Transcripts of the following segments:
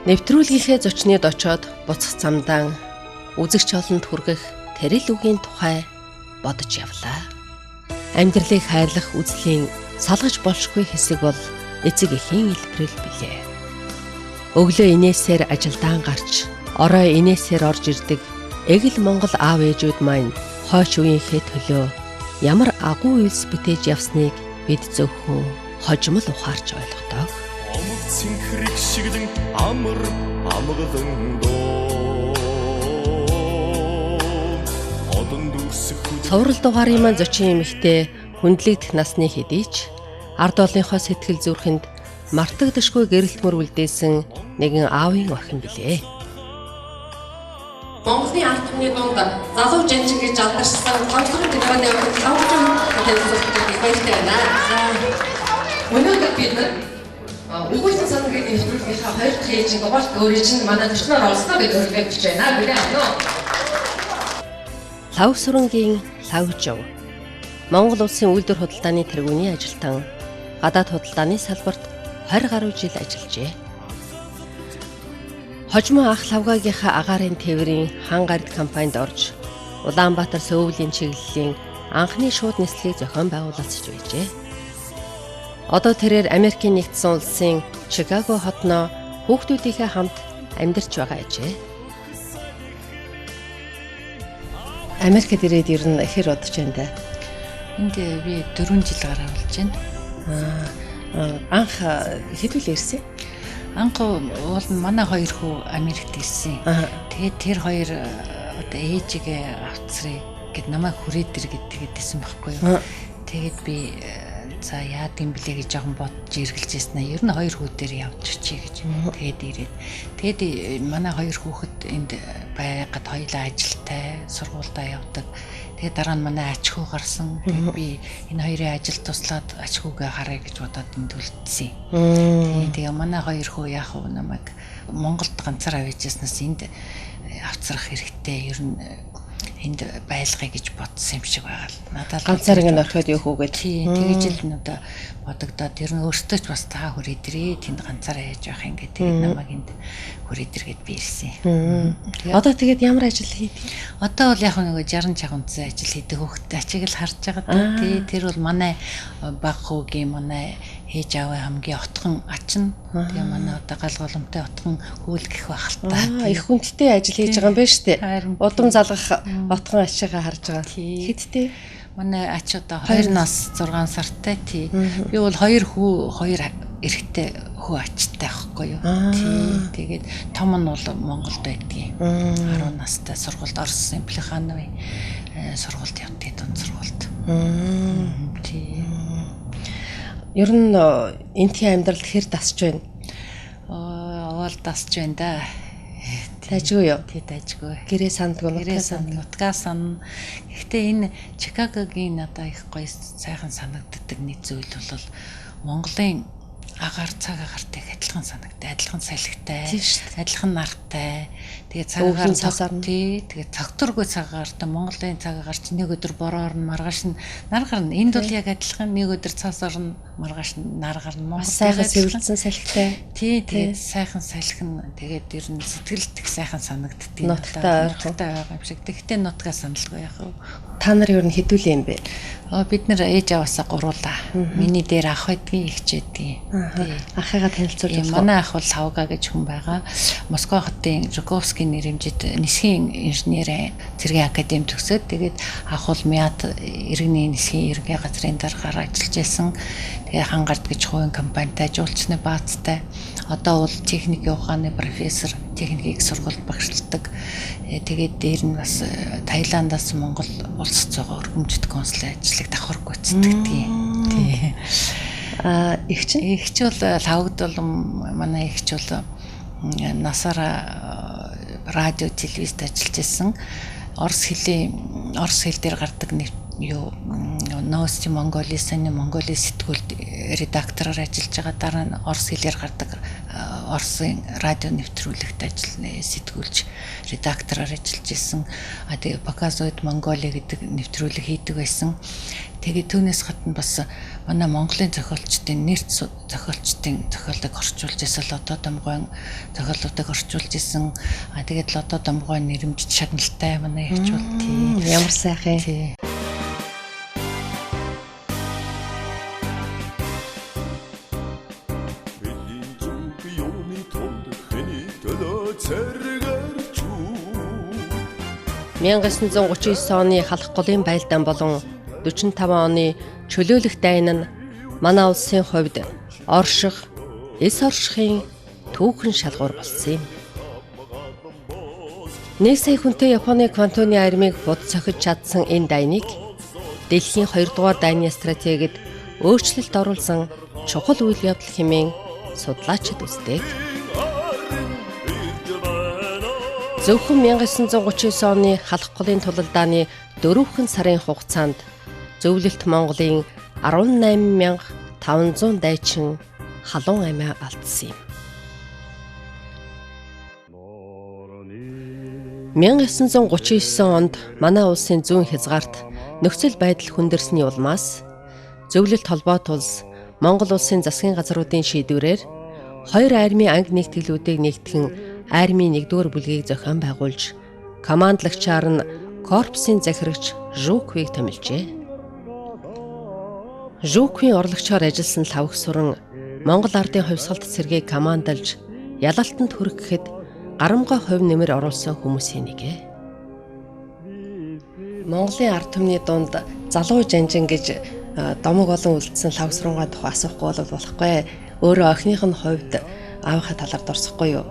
Нэвтрүүлгийнхээ зочнод очоод буцах замдаа үзэгч олонд хүргэх тэрэл үгийн тухай бодож явлаа. Амьдралыг хайрлах үзлийн салгаж болшгүй хэсэг бол эцэг эхийн илбэрэл билээ. Өглөө инээсээр ажилдаа гарч, орой инээсээр орж ирдэг эгэл Монгол аав ээжүүд маань хойч үеийнхээ төлөө ямар агуу үйлс бүтээж явсныг бид зөвхөн хожимол ухаарч ойлгодог. Цэнхрэг шиглэн амар амгалан доо одон дүрсэх Цоврал дугаарын маань зочин эмэгтэй хүндлэгдэх насны хэдий ч ард олонхоо сэтгэл зүрхэнд мартагдашгүй гэрэлт мөр үлдээсэн нэгэн аавын охин билээ. Монголын ард түмний дунд залуу жанжиг гэж алдаршсан томцог дэмэний авахын хэлэлцүүлэг баяртай байна. Өнөөдөр бид Үгүйсэн сангийн нэвтрүүлгийнхаа 2 дахь ээлжийн дугаарт өөрийн чинь манай төчнөр олсноо гэж зөвлөж байна. Бүгд аа. Лав сүрэнгийн Лавжав Монгол улсын үйлдвэр худалдааны тэргүүний ажилтан гадаад худалдааны салбарт 20 гаруй жил ажиллажээ. Хожимо ах лавгаагийнхаа агаарын тээврийн хан гард компанид орж Улаанбаатар сөөвлийн чиглэлийн анхны шууд нислэгийг зохион байгуулалтч байжээ. Одоо тэрээр Америкийн нэгдсэн улсын Чикаго хотноо хүүхдүүдийнхээ хамт амьдарч байгаа ажээ. Америкт ирээд ер нь ихэр удаж байна да. Энд би 4 жил гараа болж байна. Анх хэдүүл ирсэн? Анх бол манай 2 хүү Америкт ирсэн. Тэгээд тэр 2 одоо ээжигээ авцрыг гэд намайг хүрээд ир гэдэгсэн байхгүй юу. Тэгээд би за яад юм блэ гэж жоохон бодож эргэлж ирсэн. Ер нь 2 хүү дээр явж очие гэж. Тэгээд ирээд. Тэгээд манай 2 хүүхэд энд байгаад хоёулаа ажилтай, сургуультай явдаг. Тэгээд дараа нь манай ач хүү гарсан. Тэгээд би энэ хоёрын ажил туслаад ач хүүгээ харъя гэж бодоод энд үлдсэн. Тэгээд манай 2 хүү яах вэ намайг Монголд ганцаараа байжснаас энд авцрах хэрэгтэй. Ер нь энд байлгая гэж бодсон юм шиг байгаа л. Надад ганцаар ингэ орхиод юу хүүгээд. Тэгэж л надад бодогдоод ер нь өөртөө ч бас таа хүрээдрээ тэнд ганцаараа яаж явах юм гэдэг намайг энд хүрээдэргээд би ирсэн. Одоо тэгээд ямар ажил хийдэг? Одоо бол яг нэг 60 чагунцсан ажил хийдэг хөхтэй ачиг л харж байгаа даа. Тэр бол манай баг хүүгийн манай ээж аавын хамгийн отхон ачин. Тэгээ манай одоо галголомтой отхон хүүл гэх байх л та. Их хүндтэй ажил хийж байгаа юм байна шүү дээ. Удам залгах отхон ачигаа харж байгаа. Хэдтэй? Манай ач одоо 2 нас 6 сартай тий. Би бол 2 хүү 2 эрэгтэй хүү ачтай байхгүй юу. Тий. Тэгээд том нь бол Монголд байдгийн. 10 настай сургуульд орсон Плехановын сургуульд явдаг дунд сургуульд. Тий. Ер нь энтхийн амьдралд хэр дасч байна? Овол дасч байна да. Тажгүй юу? Тий тажгүй. Гэрээ сандгүй нутгаа сан. Гэхдээ энэ Чикагогийн надад их гоё сайхан санагддаг нэг зүйл бол Монголын агаар цаг агаартай адилхан санагдав. Адилхан салхитай, адилхан нартай. Тэгээ цагаар цогтой, тэгээ цогтургүй цагаартай Монголын цаг агаар чи нэг өдөр бороор нь маргааш нь нар гарна. Энд бол яг адилхан нэг өдөр цаас орно, маргааш нь нар гарна. Монгол сайхан сэвэлцэн салхитай. Тий, тэгээ сайхан салхин. Тэгээд ер нь сэтгэлд их сайхан санагддаг. Нутагтай байгаа юм шиг. Тэгтээ нутгаа саналгүй яах вэ? Та нар ер нь хэдүүлээ юм бэ? Бид нэр ээж аваасаа гуруулаа. Миний дээр ах байдгийн ихчээдгийн. Ахыгаа танилцуулж байна. Манай ах бол Савга гэж хүн байгаа. Москва хотын Жуковский нэрэмжит нисхийн инженерийн цэргийн академи төгсөөд тэгээд ах бол МИАТ иргэний нисхийн ерөнхий газрын даргаар ажиллаж байсан. Тэгээ Хангард гэж хувийн компанитай жуулчны баазтай. Одоо бол техникийн ухааны профессор, техникийн сургуульд багшилдаг. Тэгээд дээр нь бас Таиландаас Монгол улсад байгаа өргөмжит консулын ажлыг давхар гүйцэтгэдэг. Тий. Эгч бол лавгд бол манай эгч бол насаараа радио телевизэд ажиллаж байсан. Орос хэл дээр гардаг Новости Монголи саний Монголи сэтгүүлд редактороор ажиллаж байгаа. Дараа нь орос хэлээр гардаг Оросын радио нэвтрүүлэгт сэтгүүлч редактороор ажиллаж исэн. Тэгээ Показоид Монголи гэдэг нэвтрүүлэг хийдэг байсан. Тэгээ түүнээс гадна бас манай Монголын зохиолчдын нэрт зохиолчдын зохиолыг орчуулж исэн Лодо Домгойн зохиолуудыг орчуулж исэн. Тэгээд Лодо Домгойн нэрмжит шагналтай манай ягч бол тийм Ямар сайхан. Бидний зүг юуны тунд хэний төлөө зэрэгэрч 1939 оны халах голын байлдаан болон 45 оны чөлөөлөх дайн нь манай улсын хувьд орших, эс оршихын түүхэн шалгуур болсон юм. 1 сая хүнтэй Японы Квантуны армийг бод цохиж чадсан энэ дайныг дэлхийн 2 дугаар дайны стратегид өөрчлөлт оруулсан чухал үйл явдал хэмээн судлаачид үздэг. Зөвхөн 1939 оны халах голын тулалдааны 4 сарын хугацаанд зөвлөлт Монголын 18,500 дайчин халуун амиа алдсан юм. 1939 онд манай улсын зүүн хязгаарт нөхцөл байдал хүндэрсний улмаас зөвлөлт холбоот улс Монгол улсын засгийн газруудын шийдвэрээр 2 армийн анги нэгтгэлүүдийг нэгтгэн армийн 1-р бүлгийг зохион байгуулж командлагчаар нь корпусын захирагч Жуквиг томилжээ. Жуквийн орлогчоор ажилласан Лавх Суран Монгол ардын хувьсгалт цэргийг командалж ялалтанд хүрэхэд гарамгай хувь нэмэр оруулсан хүмүүсийн нэгэ. Монголын ард түмний дунд залуу жанжин гэж домог олон үлдсэн Лавх Сурангаа тухай асуухгүй бол болохгүй. Өөрөө охиных нь хувьд аавынхаа талаар дурсахгүй юу?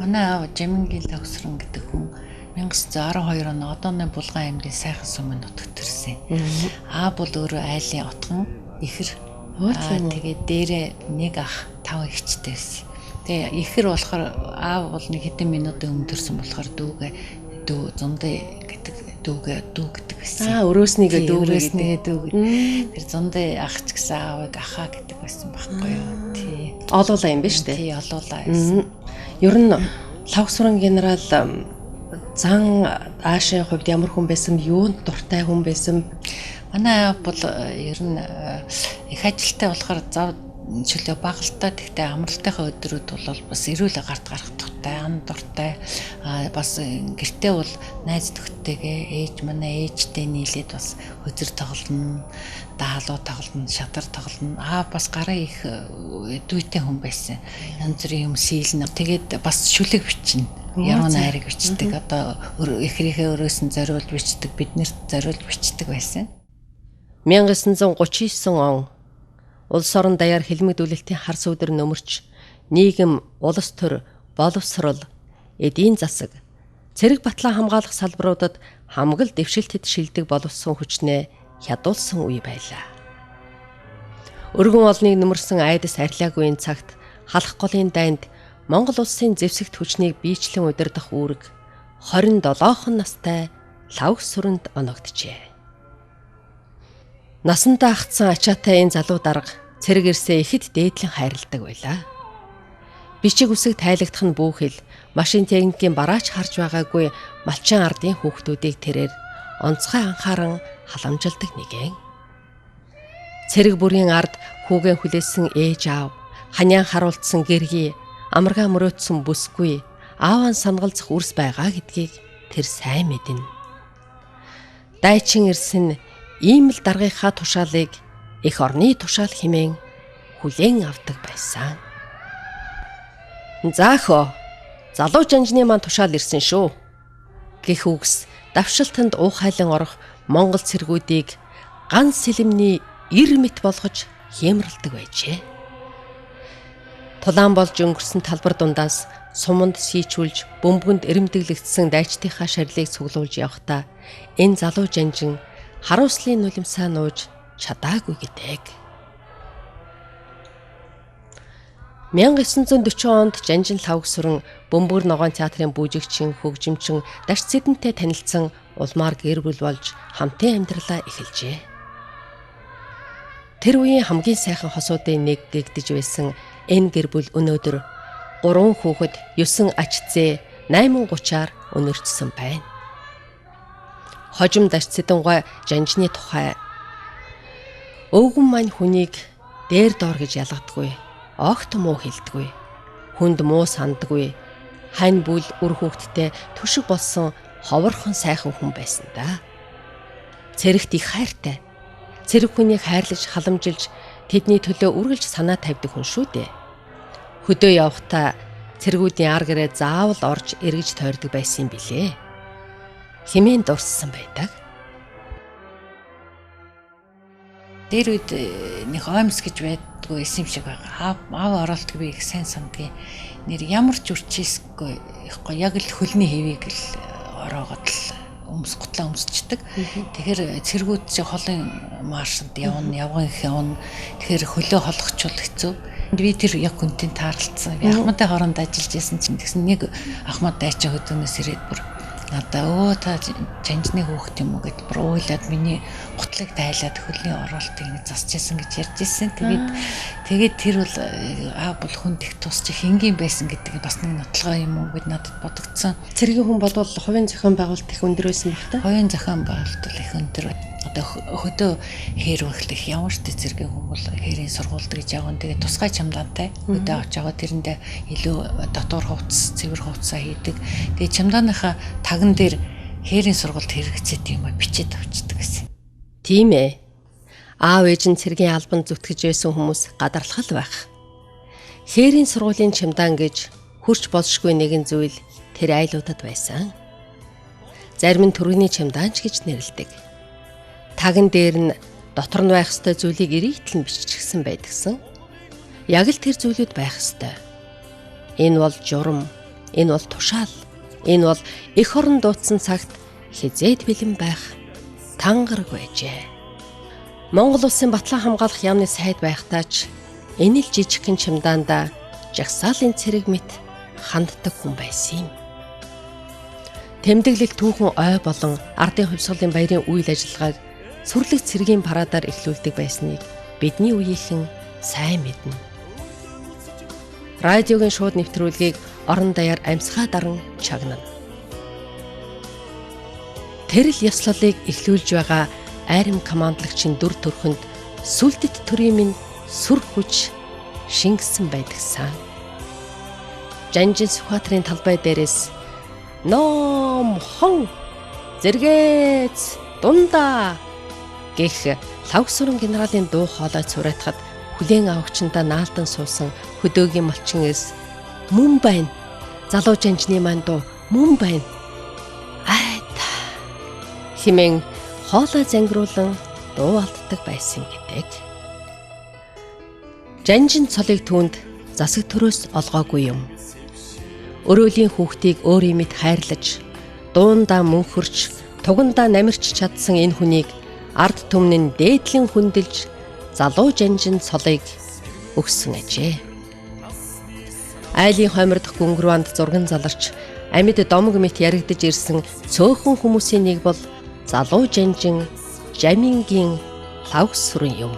Манай аав Жамингийн Лавх Суран гэдэг хүн 1912 оны одооны Булган аймгийн Сайхан сумын нутагт төрсэн. Аав бол өөрөө айлын отгон ихэр. Тэгээд дээрээ нэг ах 5 эгчтэй байсан. Тэгээ ихэр болохоор аав бол нэг хэдэн минутын өмнө төрсэн болохоор дүү зундаа гэдэг дүү гэдэг байсан. Өрөөснийгээ дүү гэдэг. Тэр зундаа ах ч гэсэн аавыг ахаа гэдэг байсан байхгүй юу? Тий. Олуулаа юм байна шүү дээ. Тий, олуулаа байсан. Ер нь Лавх Суран генерал зан аашийн хувьд ямар хүн байсан, юунд дуртай хүн байсан? Манай аав бол ер нь их ажилтай болохоор зав чөлөө багалтай, тэгтээ амралтынхаа өдрүүд бол бас эрүүл гарт гарах дуртай, ан дуртай. Бас гэртээ бол найз нөхдөйгээ манай ээжтэй нийлээд бас хөзөр тоглоно, даалуу тоглоно, шадар тоглоно. Бас гараа их дүйтэй хүн байсан. Янз бүрийн юм сийлнэ. Тэгээд бас шүлэг бичнэ. Яруу найраг бичдэг. Одоо эхрийнхээ өрөөс нь зориулж бичдэг, биднэрт зориулж бичдэг байсан. 1939 он улс орон даяар хэлмэгдүүлэлтийн хар сүүдэр нөмөрч нийгэм, улс төр, боловсрол, эдийн засаг, цэрэг батлан хамгаалах салбаруудад хамгал дэвшилтэд шилдэг боловсон хүчнээ хядуулсан үе байлаа. Өргөн олныг нөмөрсөн айдас арилаагүй энэ цагт халах голын дайнд Монгол улсын зэвсэгт хүчнийг биечлэн удирдах үүрэг 27 настай Лавх Суранд оногджээ. Насандаа агтсан ачаатай энэ залуу дарга цэрэг ирсээ ихэд дээдлэн хайрладаг байлаа. Бичиг үсэг тайлагдах нь бүхэл машин техникийн бараач харж байгаагүй малчин ардын хүүхдүүдийг тэрээр онцгой анхааран халамжилдаг нэгэн. Цэрэг бүрийн ард хүүгэн хүлээсэн ээж аав, ханяан харуулсан гэргий, амаргаа мөрөөдсөн бүсгүй, ааван сангалзах үрс байгаа гэдгийг тэр сайн мэднэ. Дайчин ирсэн ийм л даргийнхаа тушаалыг эх орны тушаал хэмээн хүлээн авдаг байсан. Заахо, залуу жанжны маань тушаал ирсэн шүү гэх үгс давшилтанд уухайлан орох Монгол цэргүүдийг ганц сэлэмний ир мэт болгож хямралдаг байжээ. Тулаан болж өнгөрсөн талбар дундаас суманд сийчүүлж бөмбөгөнд эрэмдэглэгдсэн дайчдынхаа шарилыг цуглуулж явхдаа энэ залуу жанжин харуулслын нулимсаа нууж чадаагүй гэдэг. 1940 онд Жанжин Лавх Суран Бөмбөр ногоон театрын бүжигчин, хөгжимчин, дашт сэдэнтэй танилцсан улмаар гэр бүл болж хамтын амьдралаа эхэлжээ. Тэр үеийн хамгийн сайхан хосуудын нэг гэгдэж байсан энэ гэр бүл өнөөдөр 3 хүүхэд 9 ачцээ 830-аар өнөрчсөн байна. Хожим даш Цэдэнгой жанжны тухай өвгөн мань хүнийг дээр доор гэж ялгадаггүй, огт муу хэлдэггүй, хүнд муу сандаггүй, хань бүл үр хүүхэдтэй түшиг болсон ховорхон сайхан хүн байсан да. Цэрэгт их хайртай. Цэрэг хүнийг хайрлаж, халамжилж, тэдний төлөө үргэлж санаа тавьдаг хүн шүү дээ. Хөдөө явхдаа цэргүүдийн ар гэрээ заавал орж эргэж тойрдог байсан юм билээ. Хэмээн дурссан байдаг. Тэр үед нэг оймс гэж байдгүй исэн шиг байгаа. Аав оролтог би их сайн сандгийн. Нэр ямар ч үрчээсгүй ихгүй яг л хөлний хэвийг л ороогод л гутлаа өмсчдэг. Тэгэхээр цэргүүд чи холын маршанд явган их явна. Тэгэхээр хөлөө холгочвол хэцүү. Би тэр яг хүнтэй таарлцсан. Би ахмадтай хооронд ажиллаж байсан чинь тэгсэн нэг ахмад дайчаа хөдөөнөөс ирээд бүр надаа та жанжны хөөхт юм уу гэд бүр уйлаад миний гутлыг дайлаад хөлний оролтыг нэг засч яасан гэж ярьж ирсэн. Тэгээд тэр бол бол хүнд их тусч хингийн байсан гэдэг бас нэг нотлогоо юм уу гэд надад бодогдсон. Цэргийн хүн бол хувийн зохион байгуулалт их өндөр байсан баг та. Хувийн зохион байгуулалт их өндөр. Одоо хөдөө хэрвэхлэх ямар ч цэргийн хүн бол хэрийн сургуульд гэж явна. Тэгээд тусгай чамдаантай хөдөө авч байгаа тэрэндээ илүү дотор хувцас, цэвэр хувцас хийдэг. Тэгээд чамдааныхаа таган дээр хэрийн сургуульд хэрэгцээд юм бичээд авчдаг гэсэн. Тийм ээ. Аав ээж нь цэргийн албанд зүтгэж байсан хүмүүс гадарлах байх. Хэрийн сургуулийн чамдаан гэж хурч болшгүй нэгэн зүйл тэр айлуудад байсан. Зарим нь төрөний чамдаанч гэж нэрлэдэг. Таган дээр нь дотор нь байх ёстой зүйлийг эрийтэл биччихсэн байдгсан. Яг л тэр зүйлүүд байх ёстой. Энэ бол журам, энэ бол тушаал, энэ бол эх орон дуудсан цагт хизээд бэлэн байх тангараг байжээ. Монгол улсын батлан хамгаалах яамны сайд байхдаа ч энэ л жижигхэн чамдаанда жагсаалын цэрэг мэт ханддаг хүн байсан юм. Тэмдэглэл түүхэн ой болон ардын хувьсгалын баярын үйл ажиллагааг сүрлэг цэргийн парадаар эхлүүлдэг байсныг бидний үеийнхэн сайн мэднэ. Радиогийн шууд нэвтрүүлгийг орон даяар амьсгаа даран чагнана. Тэрл ёслолыг эхлүүлж байгаа айрам командлагчийн дүр төрхөнд сүлдэт төрийн минь сүр хүч шингэсэн байдагсан. Жанжин Сүхбаатарын талбай дээрээс ном хон зэрэгц дундаа гэх лавгсуран генералын дуу хоолой цураатахад хүлээн авагчнаа наалдан суусан хөдөөгийн малчин эс мөн байна. Залуу жанжны маань дуу мөн байна. Айта химэн хоолой зангируулан дуу алддаг байсан гэдэг. Жанжин цолыг түүнд засаг төрөөс олгоогүй юм. Өрөөлийн хүүхдийг өөрийн мэд хайрлаж, дуундаа мөнхөрч, тугандаа намирч чадсан энэ хүнийг ард түмнэн дээдлэн хүндэлж залуу жанжин цолыг өгсөн ажээ. Айлын хоймордох гүнгрүүнд зурган заларч амьд домог мэт яригдж ирсэн цөөхөн хүмүүсийн нэг бол залуу жанжин Жамингийн лавгсуран юм.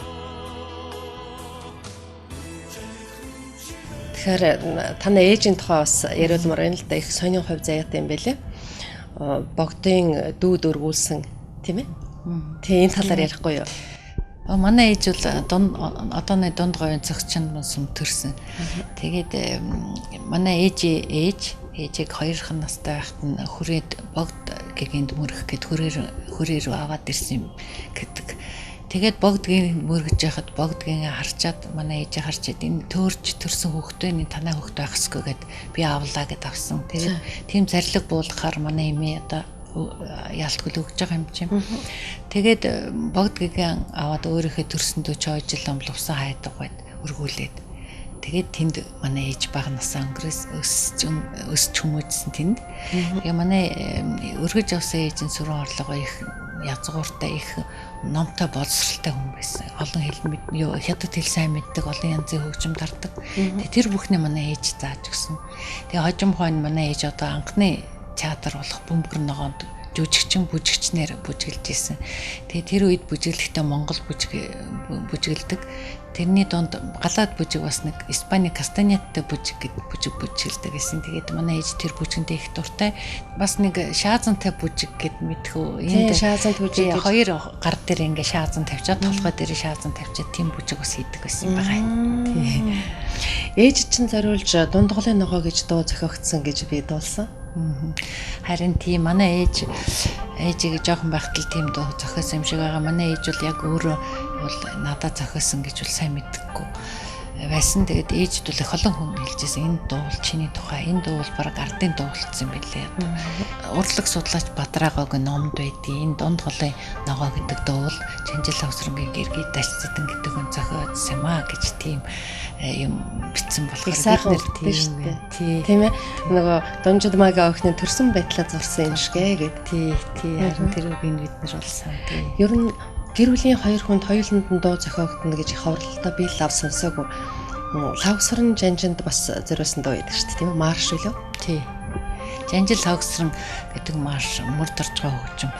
Тэгэхээр таны ээжийн тухай бас яриулмаар байна л да, их сонин хувь заяатай юм байлээ. Богдын дүүд өргүүлсэн тийм ээ. Тэгээ энэ талаар ярихгүй юу? Манай ээж бол одооны дунд говийн цогцчонд мөн төрсөн. Тэгээд манай ээжийг 2хан настай байхад нь хүрээд богд гэгэнд мөрөх гэд хүрээр аваад ирсэн юм гэдэг. Тэгээд богдгийн мөргөж яхад богдгийн харчаад манай ээжийг харчаад энэ төөрж төрсөн хүүхдийн танай хүүхд байх ёсгүй гэд би авлаа гэд авсан. Тэгээд тийм зарлиг буулгахаар манай эмээ одоо яалтгүй л өгж байгаа юм чинь. Тэгээд богд гэгийн аваад өөрийнхөө төрсөндөө чойжил амлуулсан хайдаг байд өргүүлээд. Тэгээд тэнд манай ээж бага насаа өсч хүмүүжсэн тэнд. Тэгээ манай өргөж авсан ээжийн сүрэн орлогоо их язгууртай их номтой боловсралтай хүн байсан. Олон хэл хятад хэл сайн мэддэг, олон янзын хөгжим дарддаг. Тэгээ тэр бүхний манай ээж зааж өгсөн. Тэгээ хожим хойно манай ээж одоо анхны театр болох Бөмбөр ногоонд жүжигчин бүжигчнэр бүжиглж исэн. Тэгээ тэр үед бүжиглэхдээ Монгол бүжиглдэг. Тэрний донд галаад бүжиг бас нэг Испани кастаньяттай бүжиг бүжиглдэг гэсэн. Тэгээд манай ээж тэр бүжгэндээ их дуртай. Бас нэг шаазантай бүжиг гэд мэдхүү. Энд шаазант бүжиг хоёр гар дээр ингээ шаазан тавьчаад толгой дээр шаазан тавьчаад тийм бүжиг бас хийдэг байсан байгаа. Тий. Ээж чинь зориулж дундгалын ногоо гэж дуу зохиогдсон гэж би дуулсан. Харин тийм манай ээжийг жоохон байхад л тийм дуу зохиосон юм шиг байгаа. Манай ээж бол яг өөрөө бол надад зохиосон гэж бол сайн мэддэггүй байсан. Тэгээд ээжд бол их олон хүн хэлжсэн энэ дуу бол чиний тухай, энэ дуу бол бараг ардын дуу болцсон билээ. Урлаг судлаач Бадраагаагийн номд байдгийг энэ дунд голын ногоо гэдэг дуу бол Жанжил Хавсрангийн гэргий дашцэдэн гэдэг хүн зохиосон юм аа гэж тийм юм бичсэн болохоор бид нэр тийм ээ нөгөө Донжидмагийн охины төрсөн байдлаа зурсан юм шигэ гэд тий харин тэр үг бид нар болсон тий. Ер нь гэр бүлийн хоёр хүнд хоёуланд нь дуу зохиогдно гэж их хавралтай би лав сонсоогүй. Лавсран Жанжинд бас зориулсан дуу байдаг шүү дээ тийм ээ марш үлээ. Тий. Жанжил Хавсран гэдэг марш мөрд орж байгаа хөгжим.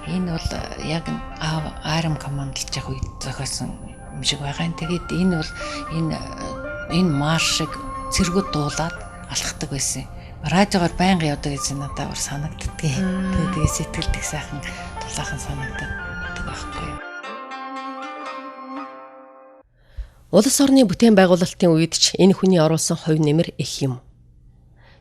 Энэ бол яг Арам командалж явах үед зохиосон юм шиг байгаа. Тэгээд энэ бол энэ маршиг цэргүүд дуулаад алхдаг байсан. Радиогоор байнга явдаг гэж надад бүр санагддгийг. Тэгээд сэтгэлд их сайхан дулаахан санагддаг байхгүй юу. Улс орны бүтээн байгуулалтын үед ч энэ хүний оруулсан хувь нэмэр их юм.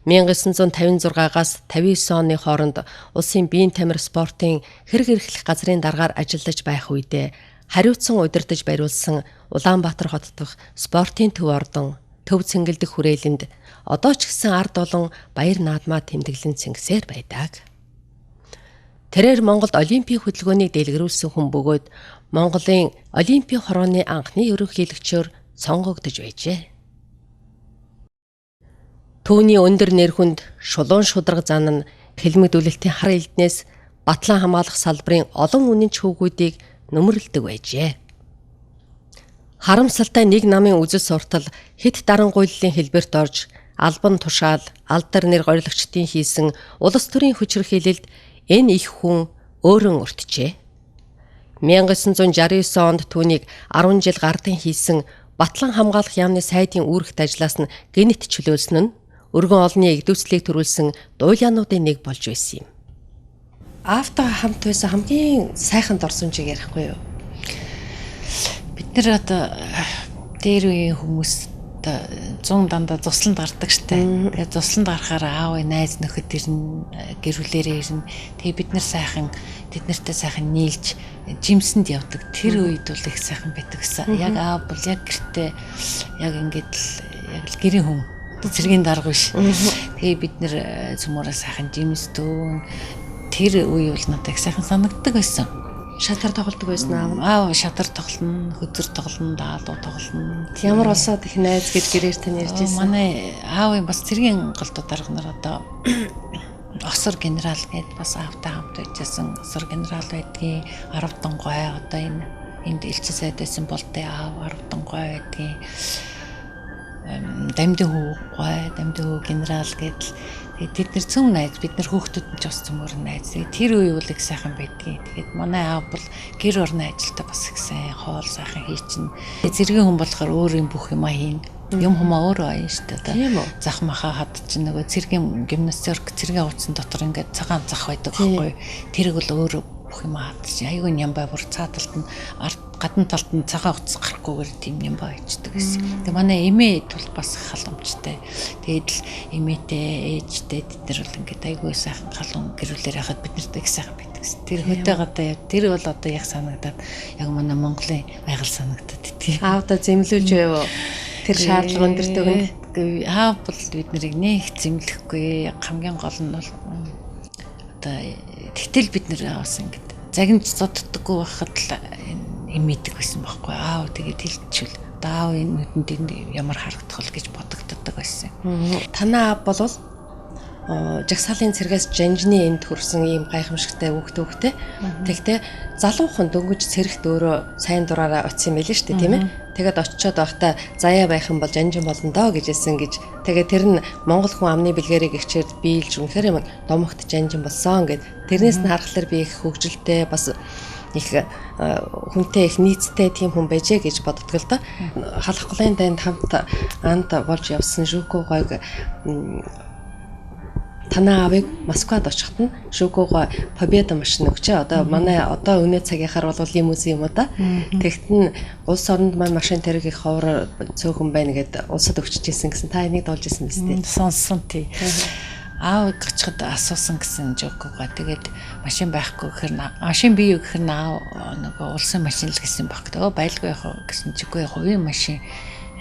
1956-аас 59 оны хооронд улсын биеийн тамир спортын хэрэг эрхлэх газрын даргаар ажиллаж байх үедээ хариуцсан удирдах бариулсан Улаанбаатар хот дахь спортын төв ордон, төв цэнгэлдэх хүрээлэнд одоо ч гэсэн ард олон баяр наадмаа тэмдэглэн цэнгсээр байдаг. Тэрээр Монголд Олимпийн хөтөлбөрийг дэлгэрүүлсэн хүн бөгөөд Монголын Олимпийн хорооны анхны ерөнхийлөгчөөр сонгогдож байжээ. Түүний өндөр нэр хүнд шулуун шударга зан нь хэлмэгдүүлэлтийн хар элднээс батлан хамгаалах салбарын олон үнэн чүүгүүдийг нөмөрлөдөг байжээ. Харамсалтай нэг намын үзэл суртал хэд дарангуйллын хэлбэрт орж албан тушаал алдар нэр горилагчдын хийсэн улс төрийн хүчирхийлэлд энэ их хүн өөрөн өртжээ. 1969 онд түүнийг 10 жил гардын хийсэн батлан хамгаалах яамны сайдын үүрэгт ажиллаас нь гэнэт чөлөөлсөн нь өргөн олонний эгдүүцлийг төрүүлсэн дуйлаануудын нэг болж байсан юм. Аавтайгаа хамт байсан хамгийн сайхан дурсамжийг ярихгүй юу? Бид нэр одоо дээр үеийн хүмүүс 100 дандаа цусланд гардаг штэ. Тэгээд цусланд гарахаар аавын найз нөхөд ирнэ, гэрүүлээрээ ирнэ. Тэгээд бид нар сайхан тэд нартай сайхан нийлж жимсэнд явдаг. Тэр үед бол их сайхан байдаг гэсэн. Яг аав бол яг гэртээ яг ингээд яг л гэрийн хүн цэргийн дарга биш. Тэгээд бид нэр цөмөрөө сайхан жимсдөө. Тэр үе бол надад их сайхан санагддаг байсан. Шатар тоглодог байсан аа. Шатар тоглоно, хөзөр тоглоно, даалуу тоглоно. Ямар улсад их найз гэж гэрээр тань ярьж байсан. Манай аавын бас цэргийн голдуу дарга нар одоо осор генерал гэд бас аавтай хамт байжсэн. Осор генерал байдгийн 10 донгой одоо энд элчин сайд байсан болтой аав 10 донгой байдгийн дамдын хүү генерал гэдэл тэд нар цөм найз бид нар хүүхдүүд нь ч бас цөмөр найз. Тэр үе бол их сайхан байдгийг. Тэгээд манай аав бол гэр орны ажилдаа бас их сайн хоол сайхан хийчин. Зэргийн хүн болохоор өөр юм бүх юмаа хийн. Юм хумаа өөрөө аян шүү дээ. Тийм үү? Зах маха хад чинь нөгөө цэргийн гимнастерк цэргийн утсан дотор ингээд цагаан зах байдаг байхгүй. Тэрэг бол өөрөө бүх юм хадчих. Айгүй нямбай бүр цааталт нь гадна талд нь цагаан утас гарахгүйгээр тийм нямбай хийдэг гэсэн. Тэгээ манай эмээд бол бас халамжтай. Тэгээд л эмээтэй ээжтэй тэд нар бол ингээд айгүй сайхан халуун гэрүүлэр яхад бид нарт их сайхан байдаг гэсэн. Тэр хөтөөгөө тэр бол одоо яг санагдаад яг манай Монголын байгаль санагдаад итгэв. Аавда зэмлүүлж байв уу? Тэр шаардлага өндөртэй хүн. Аав бол бид нарыг нэг зэмлэхгүй. Хамгийн гол нь бол одоо тэгтэл бид нэр бас ингээд загинж зодддоггүй байхад л имэдэг байсан байхгүй. Аав тэгээд хэлчихвэл даав энэ нүдэнд ямар харагдах вэ гэж бодогддог байсан. Танаа аав бол жагсаалын цэргээс жанжны энд хүрсэн ийм гайхамшигтай хүүхдээ. Тэгтээ залуухан дөнгөж цэрэгт өөрөө сайн дураараа очсон юм байл шүү дээ тийм ээ. Тэгээд очиод байхдаа заяа байх юм бол жанжин болно доо гэжсэн гэж. Тэгээд тэр нь Монгол хүн амны бэлгэрийг ихчээр биелж үнэхээр юм домогт жанжин болсон гэд Тэрнээс нь харахаар би их хөвгөлтэй бас их хүнтэй их нийцтэй тийм хүн байжээ гэж боддог л да. Халах голын дайнд хамт анд болж явсан Жуко гойг танаа авыг Москвад очихт нь Жукого Победа машин өгчээ. Одоо манай одоо өнөө цагийнхаар бол лимузин юм да. Тэгт нь улс оронд маань машин тэрэг их ховор цөөхөн байна гэд улсад өгччихсэн гэсэн та энийг дуулж ирсэн биз дээ. Сонссон тий. Аав гिचхэд асуусан гэсэн Жукого. Тэгээд машин байхгүй гэхээр машин бий юу гэхээр аав нөгөө улсын машин л гэсэн баг. Тэгээ байлгүй яах гэсэн чигүй хувийн машин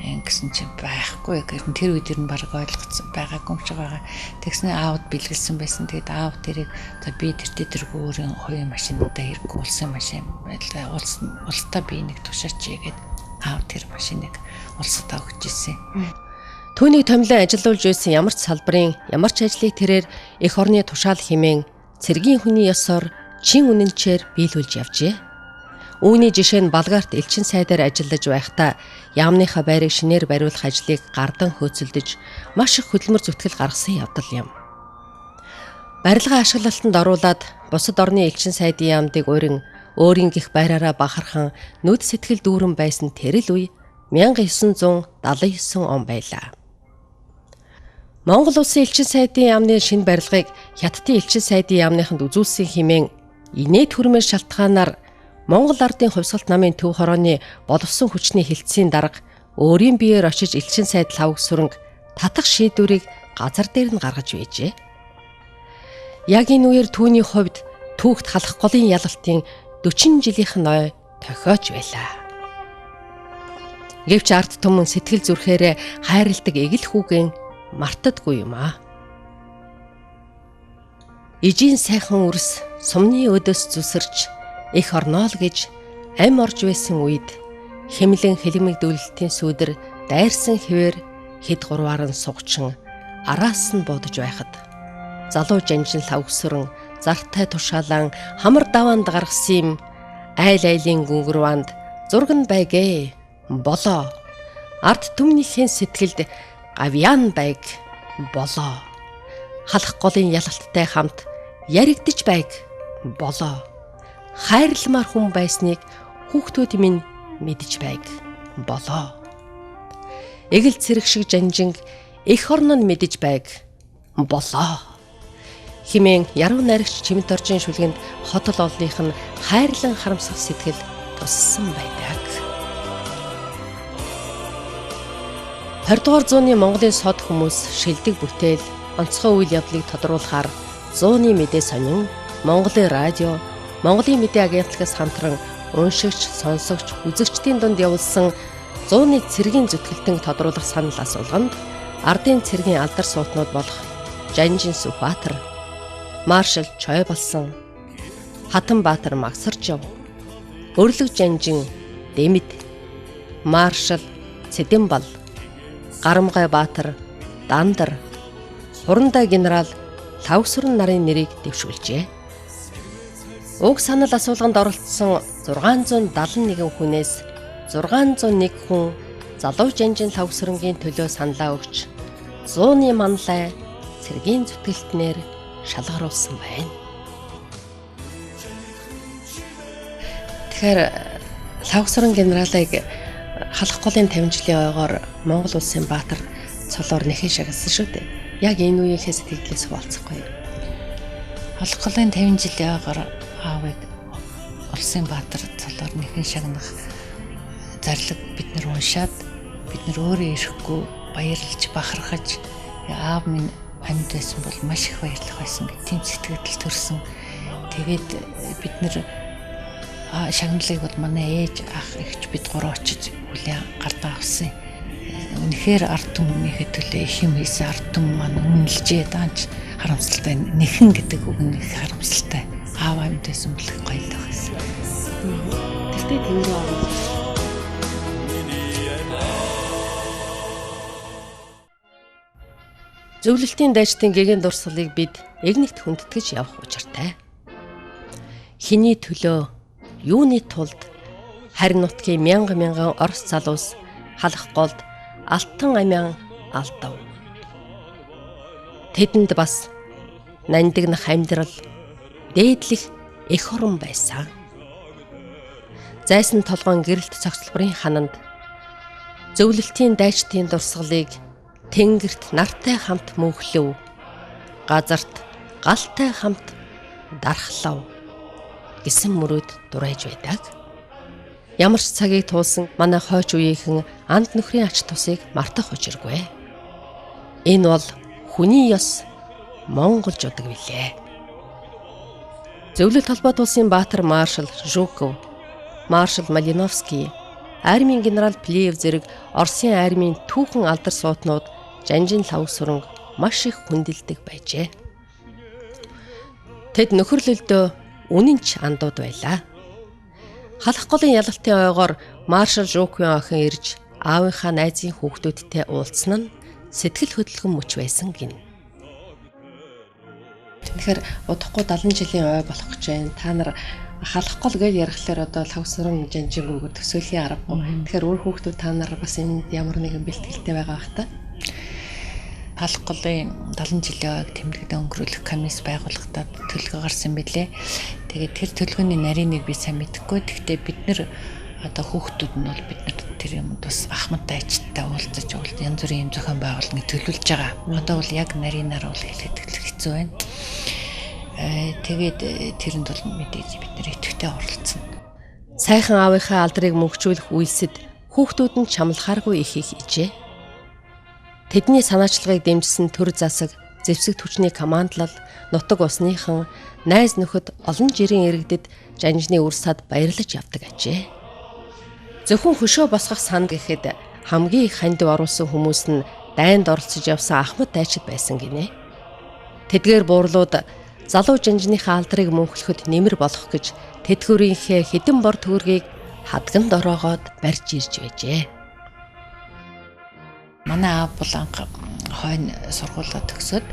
гэсэн чинь байхгүй гэх нь тэр үед нь баг ойлгоцсон байгаагүй юм шиг байгаа. Тэгснэ аавд бэлгэлсэн байсан. Тэгээд аав тэрийг би тэргүү өөрийн хувийн машинуудаа хэрэггүй улсын машин байлаа. Улстай би нэг тушаач гээд аав тэр машиныг улсдаа өгч ирсэн. Түүнийг томилон ажилуулж байсан ямар ч салбарын ямар ч ажлыг тэрээр эх орны тушаал хэмээн цэргийн хүний ёсоор чин үнэнчээр биелүүлж явжээ. Үүний жишээ нь Балгарт элчин сайдаар ажиллаж байхдаа яамныхаа байрыг шинээр бариулах ажлыг гардан хөөцөлдөж маш их хөдөлмөр зүтгэл гаргасан явдал юм. Барилгын ашиглалтанд оруулаад бусад орны элчин сайдын яамдыг урин өөрийн гих байраараа бахархан нүд сэтгэл дүүрэн байсан тэр л үе 1979 он байлаа. Монгол улсын элчин сайдын яамны шинэ барилгыг Хятадын элчин сайдын яамныханд үзүүлсэн хэмээн инээд хүрмээр шалтгаанаар Монгол ардын хувьсгалт намын төв хорооны боловсон хүчний хилцээний дарга өөрийн биеэр очиж элчин сайд лавг сүрэнг татах шийдвэрийг газар дээр нь гаргаж байжээ. Яг энэ үеэр түүний хувьд түүхт халах голын ялалтын 40 жилийнх нь ой тохиож байлаа. Гэвч ард түмэн сэтгэл зүрхээрээ хайрладаг эгэл хүүгэн мартадгүй юм аа. Ижийн сайхан үрс сумны өдөөс зүсэрч эх орноо л гэж ам орж байсан үед хэмлэн хэлмэг дүүлэлтийн сүүдэр дайрсан хэвээр хэд гурваар нь сугчин араас нь бодож байхад залуу жанжин лавгсөрөн зартай тушаалан хамар даваанд гаргасан юм айл айлын гүнгэрванд зурган байгээ болоо ард түмнийхэн сэтгэлд гавьяан байг болоо халах голын ялалттай хамт яригдж байг болоо хайрламар хүн байсныг хүүхдүүд минь мэдж байг болоо. Эгэл цэрэг шиг жанжинг эх орн нь мэдж байг болоо. Химэн яруу найрагч чимэд оржин шүлгэнд хотол олных нь хайрлан харамсах сэтгэл туссан байдаг. 20 дугаар зууны Монголын сод хүмүүс шилдэг бүтээл онцгой үйл явдлыг тодруулахаар 100-ны мэдээ сонин Монголын радио Монголын мэдээ агентлагаас хамтран уншигч, сонсогч, үзэгчдийн дунд явуулсан 100-ны цэргийн зүтгэлтэн тодруулах санал асуулганд ардын цэргийн алдар суутнууд болох Жанжин Сүхбаатар, Маршал Чой болсон, Хатанбаатар Магсаржав, Өрлөг Жанжин Дэмэд, Маршал Цэдэнбал, Гарамгай Баатар, Дандар, Хурандаа генерал Лавгсүрэн нарын нэрийг дэвшүүлжээ. Уг санал асуулганд оролцсон 671 хүнээс 601 хүн залуу жанжин лавгсүрэнгийн төлөө саналаа өгч 100-ны манлай цэргийн зүтгэлтнээр шалгаруулсан байна. Тэгэхээр лавгсүрэн генералыг халах голын 50 жилийн ойгоор Монгол улсын баатар цолоор нэхэн шагнасан шүү дээ. Яг энэ үеийнхээс сэтгэлээс хуваалцахгүй. Халах голын 50 жилийн ойгоор аавыг улсын баатар цолоор нэхэн шагнах зарлиг бид нар уншаад бид нар өөрөө ирэхгүй баярлж бахархаж аав минь амьд байсан бол маш их баярлах байсан гэх тийм сэтгэл төрсөн. Тэгээд бид нар шагналыг бол манай ээж ах ихч бид гурав очиж хүлээн гардаа авсан. Үнэхээр ард түмнийхээ төлөө их юм хийсэн ард түм маань үнэлжээ даанч харамсалтай нэхэн гэдэг үг нь их харамсалтай. Аав амьд байсан бол их гоё л байсан. Тэгтээ тэнгэрээ орно. Зөвлөлтийн дайчдын гэгээн дурсгалыг бид эгнэгт хүндэтгэж явах учиртай. Хиний төлөө, юуны тулд харин нутгийн мянган орос залуус халах голд алтан амян алдав. Тэдэнд бас нандинах амьдрал, дээдлэх эх орон байсан. Зайсан толгойн гэрэлт цогцлбарын хананд зөвлөлтийн дайчдын дурсгалыг тэнгэрт нартай хамт мөнхлөв. Газарт галтай хамт дархлав гэсэн мөрөөд дурайж байдаг. Ямар ч цагийг туулсан манай хойч үеийнхэн анд нөхрийн ач тусыг мартах учиргүй. Энэ бол хүний ёс, монголч удаг билээ. Зөвлөлт холбоот улсын баатар маршал Жуков, маршал Малиновский, армийн генерал Плиев зэрэг Оросын армийн түүхэн алдар суутнууд Жанжин лав сүрэнг маш их хүндэлдэг байжээ. Тэд нөхөрлөлдөө үнэн ч андууд байлаа. Халах голын ялалтын ойгоор маршал Жуковын охин ирж аавынхаа найзын хүүхдүүдтэй уулзсан нь сэтгэл хөдлөхөн мөч байсан гин. Тэгэхээр удахгүй 70 жилийн ой болох гэж байна. Та нар халах гол гэж ярихлаар одоо лавсран жанжингүүгээр төсөөлхийн аргагүй. Тэгэхээр өөр хүүхдүүд та нар бас энд ямар нэгэн бэлтгэлтэй байгаа бах та. Халах голын 70 жилийн ойг тэмдэгдээ өнгөрүүлэх комисс байгуулахдаа төлөвлөгөө гарсан билээ. Тэгээд тэр төлөвлөгөөний нарийныг би сайн мэдэхгүй. Гэхдээ бид нэр одоо хүүхдүүд нь бол бид нар тэр юмд бас ахмад дайчтай уулзаж янз бүрийн юм зохион байгуулалтыг төлөвлөж байгаа. Одоо бол яг нарийнаар бол хэлээд хэцүү байна. Тэгээд тэрэнд бол мэдээж бид нэр идэвхтэй оролцсон. Сайхан аавынхаа алдрыг мөнхжүүлэх үйлсэд хүүхдүүд нь чамлахааргүй их ижээ. Тэдний санаачлагыг дэмжсэн төр засаг, зэвсэг түвшний командлал, нутаг усныхан, найз нөхөд олон жирийн иргэдэд Жанжны үр сад баярлаж явдаг ажээ. Зөвхөн хөшөө босгох санд гэхэд хамгийн их хандив оруулсан хүмүүс нь дайнд оролцож явсан ахмад дайчид байсан гинэ. Тэдгээр буурлууд залуу Жанжныхаа алдрыг мөнхлөхөд нэмэр болох гэж тэтгэврийнхээ хэдэн бор төгрөгийг хадганд ороогоод барьж ирж байжээ. Манай аав бол анх хойно сургуулаа төгсөөд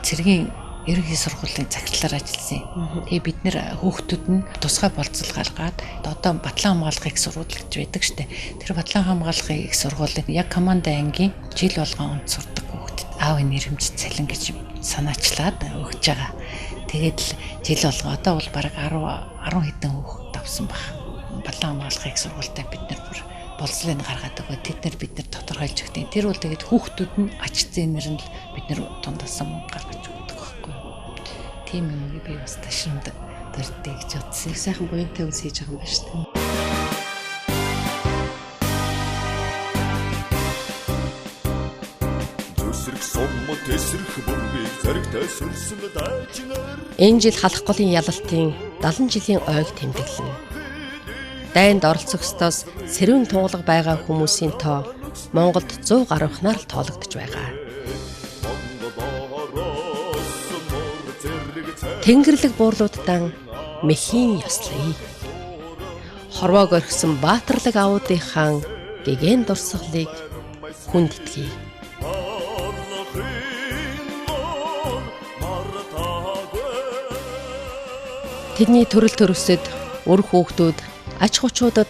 цэргийн ерөнхий сургуулийн захирлаар ажилласан. Тэгээ бид нэр хүүхдүүд нь тусгай болцол гаргаад одоо батлан хамгаалахын их сургууль гэж байдаг штэ. Тэр батлан хамгаалахын их сургуулийн яг команд ангийн жил болгон онд сурдаг хүүхдэд аавын нэрэмж цалин гэж санаачлаад өгч байгаа. Тэгээд л жил болго одоо бол бараг 10 хэдэн хүүхэд авсан баг. Батлан хамгаалахын их сургуультай бид нар бүр болцлыг гаргаад өгөө. Тэд нар бид нар тодорхойлж өгдөө. Тэр бол тэгээд хүүхдүүд нь ач зээнэр нь л бид нар дундаас мөнгө гаргаж өгдөг байхгүй юу. Тийм юм би бас ташинд дуртай гэж бодсон. Сайхан буянтай үс хийж байгаа юм байна шүү дээ. Энэ жил халах голын ялалтын 70 жилийн ойг тэмдэглэнэ. Дайнд оролцогчдоос сэрүүн тунгалаг байгаа хүмүүсийн тоо Монголд 100 гаруйхнаар л тоологдож байгаа. Тэнгэрлэг буурлуудтай мэхийн ёслоё. Хорвоог орхисон баатарлаг ауудынхаа гэгэн дурсгалыг хүндэтгэе. Тэдний төрөл төрөсөд өр хүүхдүүд ач хучуудад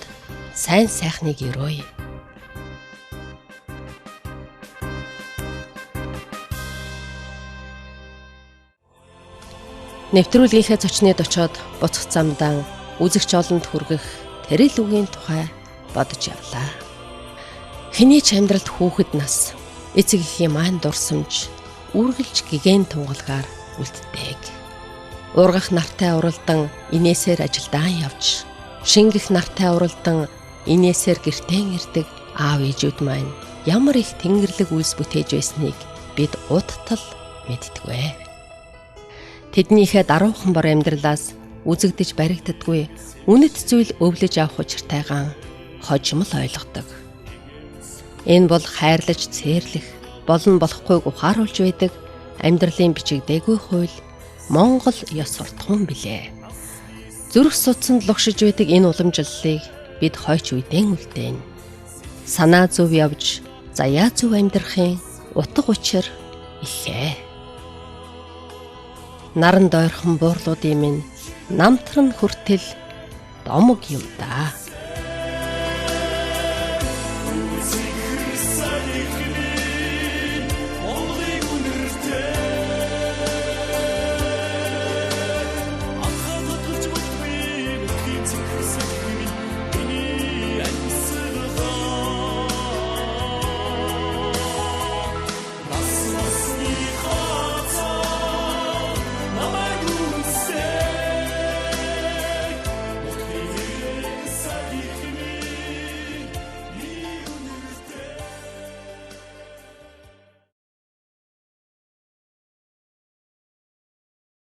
сайн сайхныг өрөөе. Нэвтрүүлгийнхээ зочнод очоод буцах замдаа үзэгч олонд хүргэх тэрэл үгийн тухай бодож явлаа. Хэний ч амьдралд хүүхэд нас, эцэг эхийн маань дурсамж, үргэлж гэгэн тунгалгаар үлддэг. Ургах нартай уралдан инээсээр ажилдаан явж, шингэх нартай уралдан инээсээр гэртэн ирдэг аав ээжүүд маань ямар их тэнгэрлэг үйлс бүтээж байсныг бид удтал мэддэгвэ. Тэднийхээ даруухан бор амьдралаас үзэгдэж баригддаггүй үнэт зүйл өвлөж авах учиртайгаан хожимол ойлгодог. Энэ бол хайрлаж цээрлэх, болон болохгүйг ухааруулж байдаг амьдралын бичигдээгүй хууль Монгол ёс суртахуун билээ. Зүрх судсанд лугшиж байдаг энэ уламжлалыг бид хойч үедэн үлдээн. Санаа зөв явж, заяа зөв амьдрахын утга учир ихээ. Наран дойрхон буурлуудын минь намтран хүртэл домог юм да.